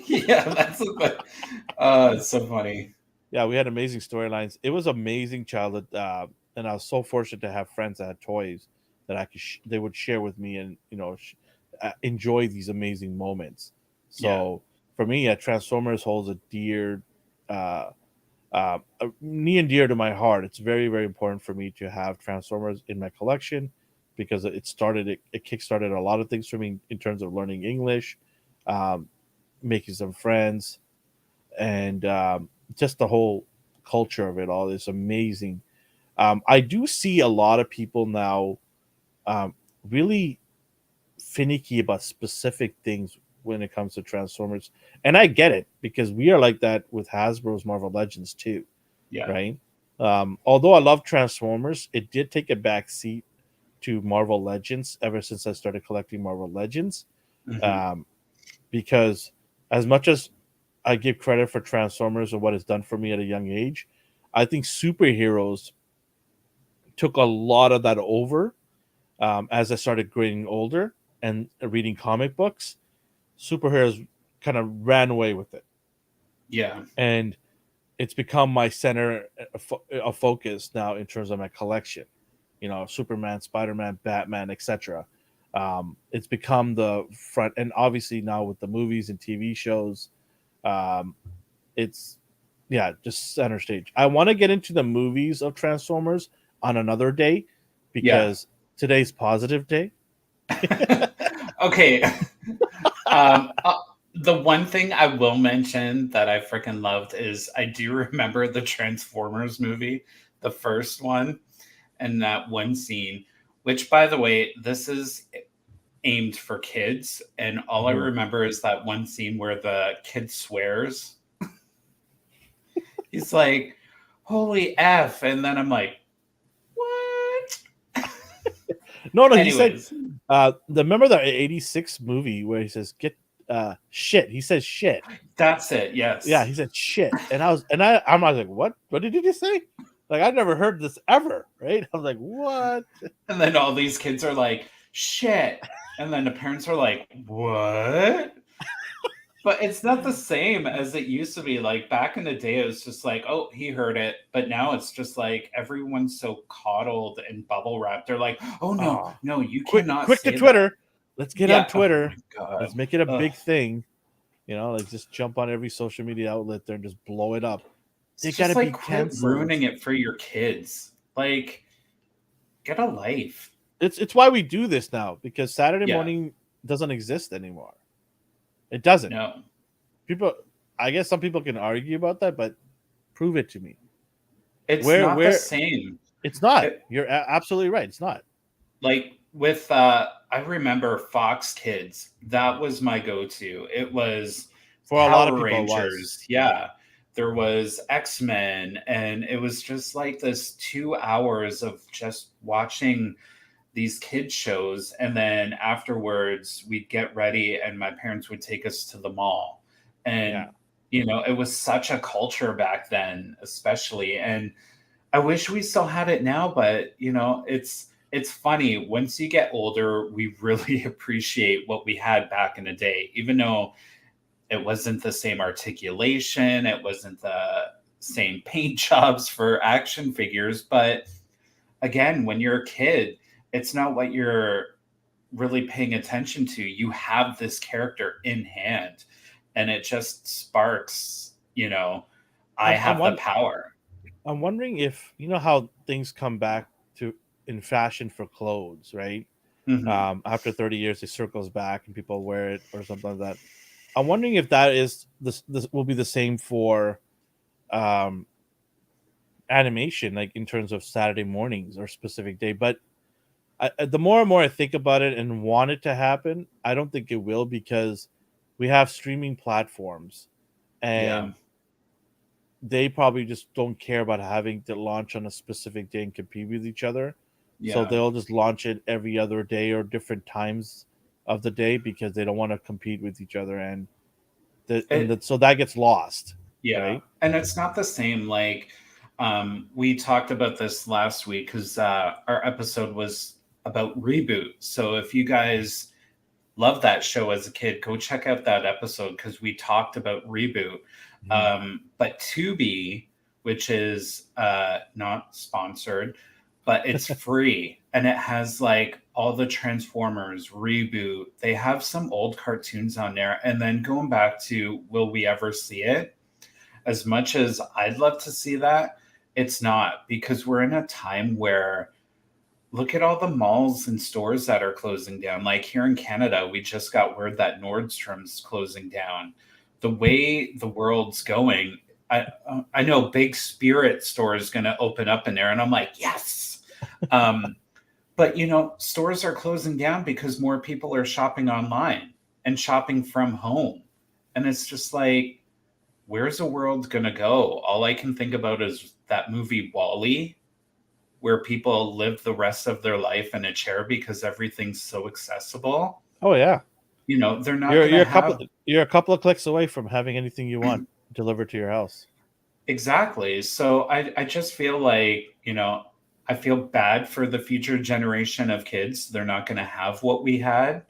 Yeah, that's what. It's so funny. Yeah, we had amazing storylines. It was amazing childhood, and I was so fortunate to have friends that had toys that they would share with me, and enjoy these amazing moments. Yeah. So for me, Transformers holds a dear, uh, near and dear to my heart. It's very very important for me to have Transformers in my collection because it kickstarted a lot of things for me in terms of learning English, um, making some friends, and just the whole culture of it all is amazing. I do see a lot of people now really finicky about specific things when it comes to Transformers, and I get it because we are like that with Hasbro's Marvel Legends too, Yeah. right? Although I love Transformers, it did take a back seat to Marvel Legends ever since I started collecting Marvel Legends, Hmm. um, because as much as I give credit for Transformers and what it's done for me at a young age, I think superheroes took a lot of that over as I started getting older and reading comic books. Superheroes kind of ran away with it, Yeah. and it's become my center of focus now in terms of my collection. You know, Superman, Spider-Man, Batman, etc. It's become the front, and obviously now with the movies and TV shows, um, it's yeah, just center stage. I want to get into the movies of Transformers on another day Yeah. because today's positive day. Okay. Um, uh, the one thing I will mention that I freaking loved is I do remember the Transformers movie, the first one, and that one scene, which, by the way, this is aimed for kids. And all I Mhm. remember is that one scene where the kid swears. He's like, holy F. And then I'm like, what? No, no, he said, Anyways, remember the '86 movie where he says get shit. He says shit. that's it. Yeah, Yes. he said shit, and I'm like, what? What did he just say? Like I've never heard this ever, right? I was like, what? And then all these kids are like, shit. And then the parents are like, what? But it's not the same as it used to be. Like back in the day, it was just like, oh, he heard it. But now it's just like everyone's so coddled and bubble wrapped. They're like, oh, no, Oh, no, you quick, cannot quick to say that. Twitter. Let's get on Yeah. Oh my Twitter. God. Let's make it a Ugh. big thing. You know, like just jump on every social media outlet there and just blow it up. It's They just gotta like be quit canceled. ruining it for your kids. Like, get a life. It's why we do this now because Saturday Yeah. morning doesn't exist anymore. It doesn't. No. People, I guess some people can argue about that, but prove it to me. It's not the Where same. it's not. It, You're absolutely right. It's not. like with I remember Fox Kids. That was my go-to. It was For a lot of Power people, it was. Rangers. Yeah. There was X-Men, and it was just like this 2 hours of just watching these kid shows. And then afterwards we'd get ready and my parents would take us to the mall. Yeah. And it was such a culture back then, especially. And I wish we still had it now, but it's funny. Once you get older, we really appreciate what we had back in the day, even though it wasn't the same articulation, it wasn't the same paint jobs for action figures. But again, when you're a kid, it's not what you're really paying attention to. You have this character in hand, and it just sparks, I I'm I'm have the one power. I'm wondering if you know how things come back to in fashion for clothes, right? Hmm. After 30 years, it circles back and people wear it or something like that. I'm wondering if that is this will be the same for um, animation, like in terms of Saturday mornings or specific day. But the more and more I think about it and want it to happen, I don't think it will because we have streaming platforms Yeah. and they probably just don't care about having to launch on a specific day and compete with each other. So Yeah. they'll just launch it every other day or different times of the day because they don't want to compete with each other It so that gets lost, Yeah, right? and it's not the same. Like, we talked about this last week because our episode was about Reboot. So if you guys love that show as a kid, go check out that episode because we talked about Reboot. Mhm. But Tubi, which is not sponsored, but it's free and it has like all the Transformers Reboot. They have some old cartoons on there. And then going back to Will We Ever See It? As much as I'd love to see that, it's not, because we're in a time where look at all the malls and stores that are closing down. Like here in Canada, we just got word that Nordstrom's closing down. The way the world's going, I know Big Spirit store is going to open up in there, and I'm like, yes. Um, but stores are closing down because more people are shopping online and shopping from home, and it's just like, where's the world going to go? All I can think about is that movie Wall-E, where people live the rest of their life in a chair because everything's so accessible. Oh yeah, They're not going to have you're a couple of clicks away from having anything you want delivered to your house. exactly. So I just feel like, I feel bad for the future generation of kids. They're not going to have what we had.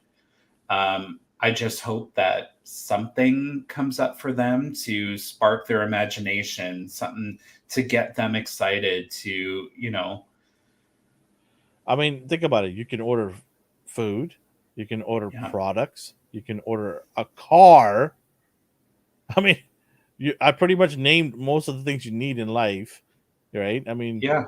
I just hope that something comes up for them to spark their imagination, something to get them excited to, I mean, think about it. You can order food, you can order yeah, products, you can order a car. I mean, I pretty much named most of the things you need in life, right? I mean, yeah.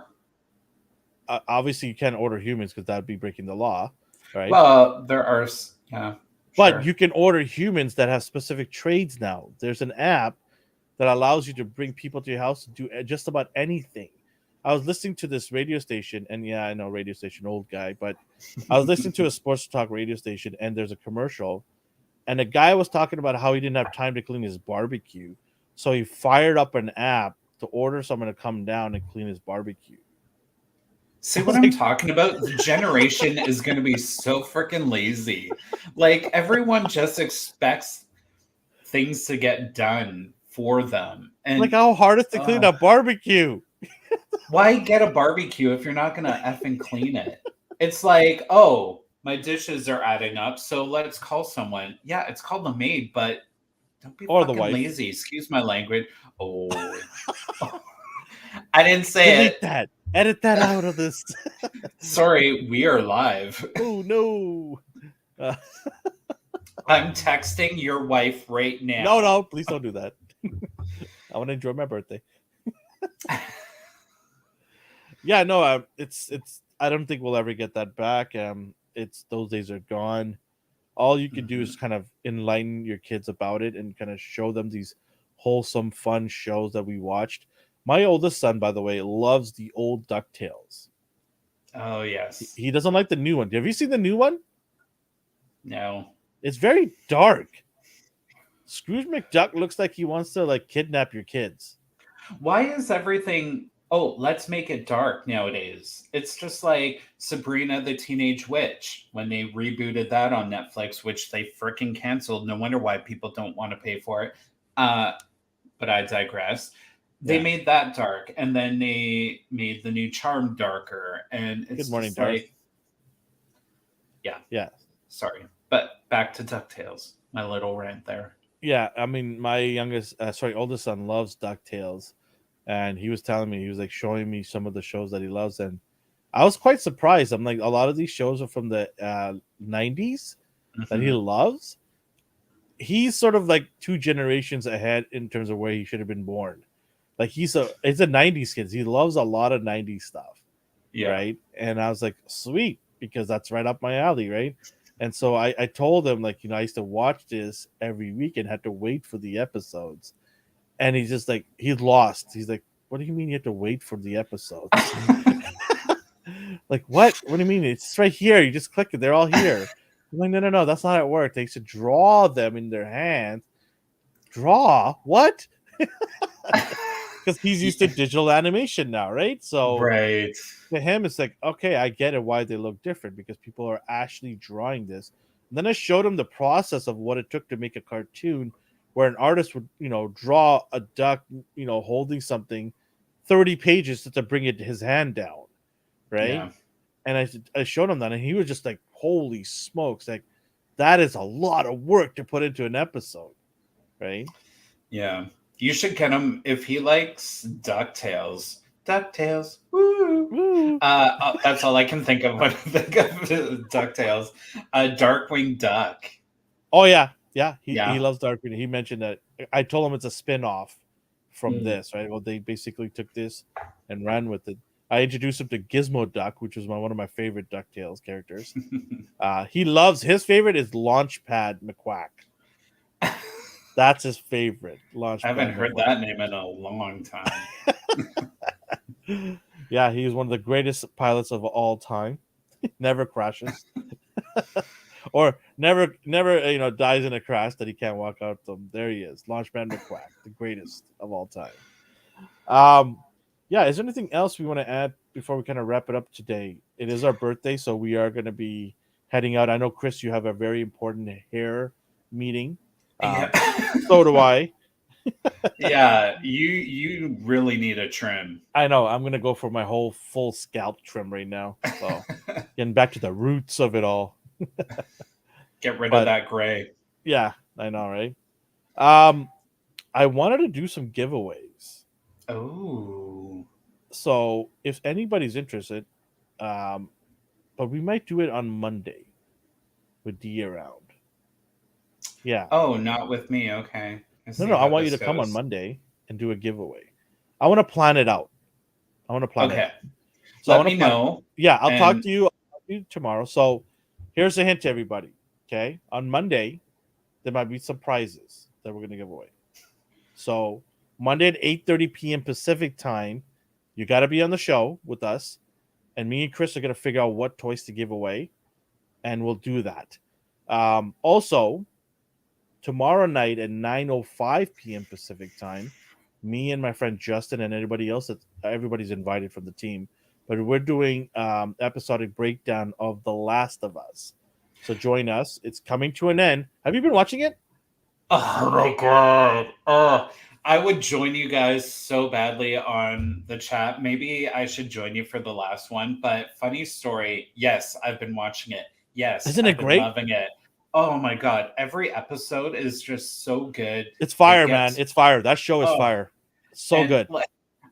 obviously you can't order humans because that would be breaking the law, right? Well, there are, yeah, But sure. you can order humans that have specific trades now. There's an app that allows you to bring people to your house to do just about anything. I was listening to this radio station, and yeah, I know radio station, old guy, but I was listening to a sports talk radio station, and there's a commercial, and a guy was talking about how he didn't have time to clean his barbecue, so he fired up an app to order someone to come down and clean his barbecue. See I what was I'm like, talking about? The generation is going to be so freaking lazy. Like, everyone just expects things to get done for them. like And how hard is to clean uh, a barbecue? why get a barbecue if you're not going to effing clean it? It's like, oh, my dishes are adding up, so let's call someone. Yeah, it's called a maid, but don't be Or the fucking wife. lazy. Excuse my language. Oh, I didn't say Delete it. that. Edit that out of this. Sorry, we are live. Oh no. Uh, I'm texting your wife right no, now. no, please don't do that. I want to enjoy my birthday. Yeah, no, it's. I don't think we'll ever get that back. It's those days are gone. All you could do Mhm. is kind of enlighten your kids about it and kind of show them these wholesome, fun shows that we watched. My oldest son, by the way, loves the old Ducktales. Oh, He, yes. he doesn't like the new one. Have you seen the new one? No. It's very dark. Scrooge McDuck looks like he wants to like kidnap your kids. Why is everything, oh, let's make it dark nowadays? It's just like Sabrina the Teenage Witch when they rebooted that on Netflix, which they freaking canceled. No wonder why people don't want to pay for it. Uh, but I digress. They Yeah. made that dark, and then they made the new Charm darker. And Good it's morning, just Darth. like, yeah, Yeah. sorry. But back to DuckTales, my little rant there. Yeah. I mean, my oldest son loves DuckTales. And he was telling me, he was like showing me some of the shows that he loves. And I was quite surprised. I'm like, a lot of these shows are from the 90s that he Mhm. loves. He's sort of like two generations ahead in terms of where he should have been born. Like it's a 90s kid. He loves a lot of 90s stuff, Yeah. right? And I was like, sweet, because that's right up my alley, right? And so I told him, like, I used to watch this every week and had to wait for the episodes. And he's just like, he's lost. He's like, what do you mean you have to wait for the episodes? Like, what? What do you mean? It's right here. You just click it. They're all here. I'm like, no, no, no. That's not how it works. They used to draw them in their hands. Draw? What? Because he's used to digital animation now, right? So Right. to him, it's like, okay, I get it why they look different because people are actually drawing this. And then I showed him the process of what it took to make a cartoon where an artist would, draw a duck, holding something 30 pages to bring it his hand down, right? Yeah. And I showed him that, and he was just like, holy smokes, like that is a lot of work to put into an episode, right? Yeah. You should get him if he likes DuckTales. DuckTales. Woo! Woo. That's all I can think of when I think of DuckTales. Darkwing Duck. Oh yeah, yeah. He Yeah. loves Dark Reader. He mentioned that. I told him it's a spin-off from Mm. this, right? Well, they basically took this and ran with it. I introduced him to Gizmo Duck, which was one of my favorite DuckTales characters. He loves his favorite is Launchpad McQuack. That's his favorite, I haven't Launchpad heard McQuack. that name in a long time. Yeah, he's one of the greatest pilots of all time. Never crashes. Or never dies in a crash that he can't walk out from. There he is, Launchpad McQuack, the greatest of all time. Yeah, is there anything else we want to add before we kind of wrap it up today? It is our birthday, so we are going to be heading out. I know, Chris, you have a very important hair meeting. Yeah. So do I. Yeah, you really need a trim. I know. I'm going to go for my whole full scalp trim right now. So getting back to the roots of it all. Get rid of But that gray. Yeah, I know, right? Um, I wanted to do some giveaways. Oh. So if anybody's interested, um, but we might do it on Monday with D around. Yeah. Oh, not with me. Okay. I No, see no, I how want you this to come on goes. Monday and do a giveaway. I want to plan it out. I want to plan it Okay. out. So I Let want to me plan. know. Yeah, And I'll talk to you tomorrow. So here's a hint to everybody. Okay, on Monday there might be some prizes that we're gonna give away. So Monday at 8:30 p.m. Pacific time, you got to be on the show with us, and me and Chris are gonna figure out what toys to give away, and we'll do that. Also, tomorrow night at 9:05 p.m. Pacific time, me and my friend Justin and anybody else that everybody's invited from the team, but we're doing episodic breakdown of The Last of Us. So join us. It's coming to an end. Have you been watching it? oh my god. Oh, I would join you guys so badly on the chat. Maybe I should join you for the last one. But funny story. Yes, I've been watching it. Yes, Isn't it I've been great? loving it. Oh my god. Every episode is just so good. It's It fire, man. gets It's fire. That show is oh fire. So and good. like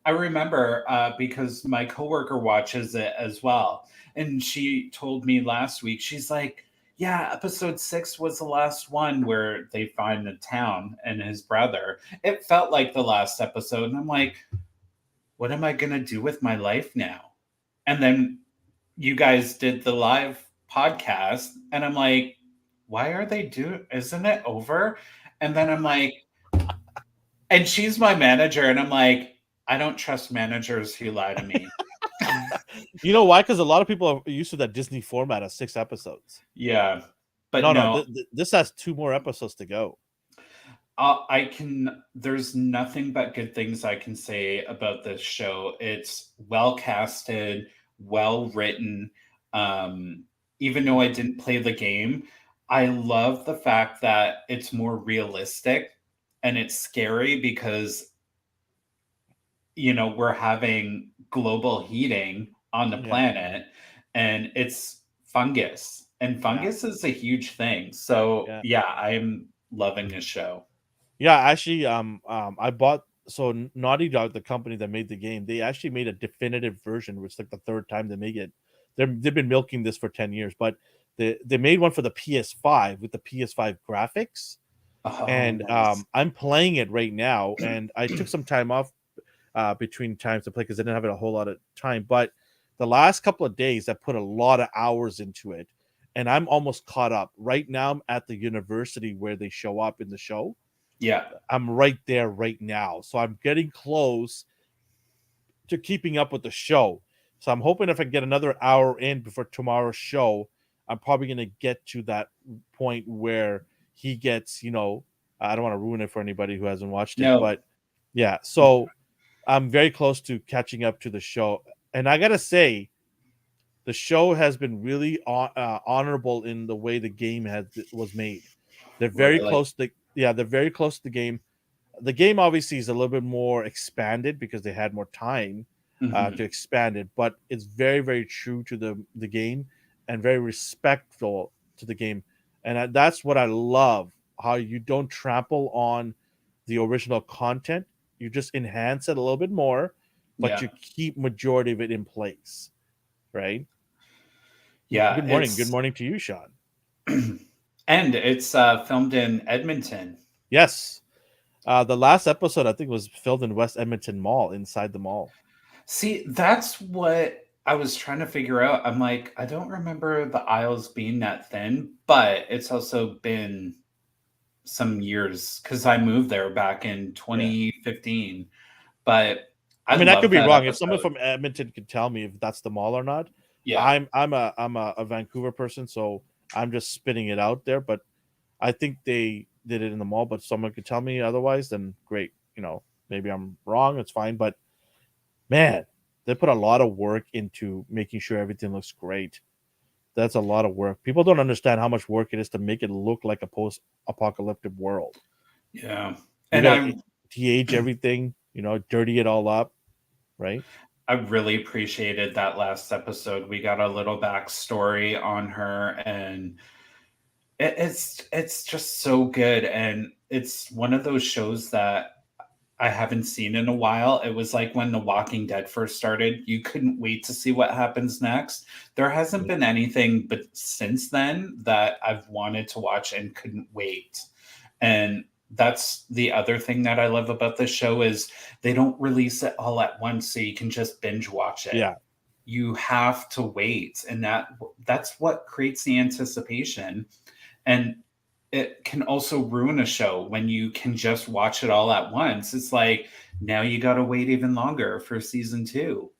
I remember because my coworker watches it as well, and she told me last week. She's like, "Yeah, episode 6 was the last one where they find the town and his brother. It felt like the last episode." And I'm like, "What am I gonna do with my life now?" And then you guys did the live podcast, and I'm like, "Why are they doing? Isn't it over?" And then I'm like, and she's my manager, and I'm like, I don't trust managers who lie to me. You know why? Because a lot of people are used to that Disney format of 6 episodes. Yeah, but No, no, no, this has two more episodes to go. I can. There's nothing but good things I can say about this show. It's well casted, well written. Um, Even though I didn't play the game, I love the fact that it's more realistic and it's scary because we're having global heating on the Yeah, planet and it's fungus and yeah, fungus is a huge thing. So yeah. yeah, I'm loving this show. Yeah, actually, I bought Naughty Dog, the company that made the game. They actually made a definitive version, which is like the third time they make it. They've been milking this for 10 years, but they made one for the PS5 with the PS5 graphics, Oh, and nice. I'm playing it right now. And I took some time off between times to play because I didn't have a whole lot of time. But the last couple of days, I put a lot of hours into it, and I'm almost caught up. Right now, I'm at the university where they show up in the show. Yeah. I'm right there right now. So I'm getting close to keeping up with the show. So I'm hoping if I get another hour in before tomorrow's show, I'm probably going to get to that point where he gets, I don't want to ruin it for anybody who hasn't watched it, No. but yeah. So I'm very close to catching up to the show. And I got to say, the show has been really honorable in the way the game was made. They're very Really. close to, yeah, they're very close to the game. The game obviously is a little bit more expanded because they had more time to Hmm. expand it, but it's very very true to the game and very respectful to the game, and that's what I love. How you don't trample on the original content, you just enhance it a little bit more, but Yeah. you keep majority of it in place, right? Yeah, Good morning. Good it's morning to you, Sean. and it's filmed in Edmonton. Yes, the last episode I think was filmed in West Edmonton Mall, inside the mall. See, that's what I was trying to figure out. I'm like, I don't remember the aisles being that thin, but it's also been some years because I moved there back in Yeah. 2015. But I I mean, I could love be that wrong. If someone episode. from Edmonton could tell me if that's the mall or not, Yeah. I'm a Vancouver person, so I'm just spitting it out there. But I think they did it in the mall. But someone could tell me otherwise, then great. Maybe I'm wrong. It's fine. But man, they put a lot of work into making sure everything looks great. That's a lot of work. People don't understand how much work it is to make it look like a post-apocalyptic world. Yeah. You And got to de-age everything. Dirty it all up, right? I really appreciated that last episode. We got a little backstory on her, and It's just so good, and it's one of those shows that I haven't seen in a while. It was like when The Walking Dead first started, you couldn't wait to see what happens next. There hasn't Yeah. been anything but since then that I've wanted to watch and couldn't wait. And that's the other thing that I love about this show is they don't release it all at once so you can just binge watch it. Yeah. You have to wait, and that's what creates the anticipation. And it can also ruin a show when you can just watch it all at once. It's like now you got to wait even longer for season 2.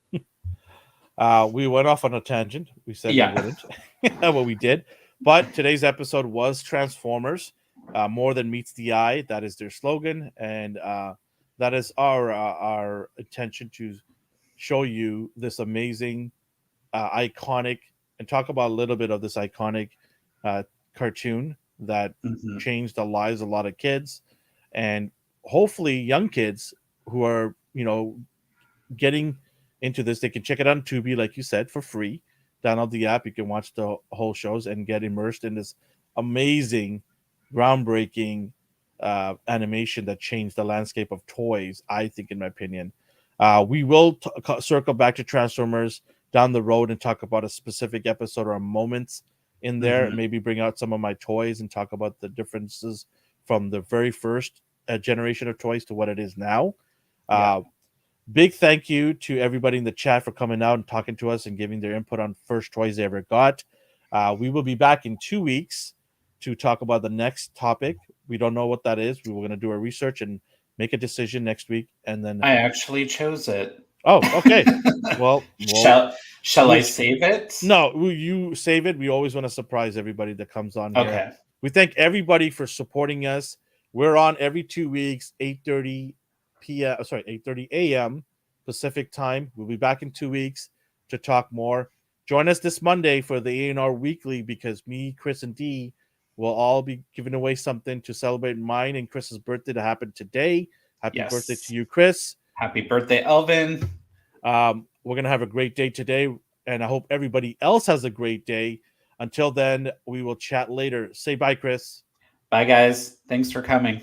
We went off on a tangent. We said we Yeah. wouldn't. Well, we did. But today's episode was Transformers. More than meets the eye. That is their slogan, and that is our intention to show you this amazing, iconic, and talk about a little bit of this iconic uh, cartoon that Mhm. changed the lives of a lot of kids, and hopefully young kids who are getting into this. They can check it out on Tubi, like you said, for free. Download the app. You can watch the whole shows and get immersed in this amazing, groundbreaking animation that changed the landscape of toys, I think, in my opinion. We will circle back to Transformers down the road and talk about a specific episode or moments in there. Mhm. Maybe bring out some of my toys and talk about the differences from the very first generation of toys to what it is now. Yeah. Uh, Big thank you to everybody in the chat for coming out and talking to us and giving their input on first toys they ever got. We will be back in 2 weeks to talk about the next topic. We don't know what that is. We were going to do our research and make a decision next week. And then, I actually chose it. oh, okay. Well, Shall I we save it? no, you save it. We always want to surprise everybody that comes on here. Okay. We thank everybody for supporting us. We're on every 2 weeks, 8:30 p.m. Sorry, 8:30 a.m. Pacific time. We'll be back in 2 weeks to talk more. Join us this Monday for the ANR Weekly because me, Chris, and Dee will all be giving away something to celebrate mine and Chris's birthday that happened today. Happy birthday to Yes. you, Chris. Happy birthday, Elvin. We're going to have a great day today, and I hope everybody else has a great day. Until then, we will chat later. Say bye, Chris. Bye, guys. Thanks for coming.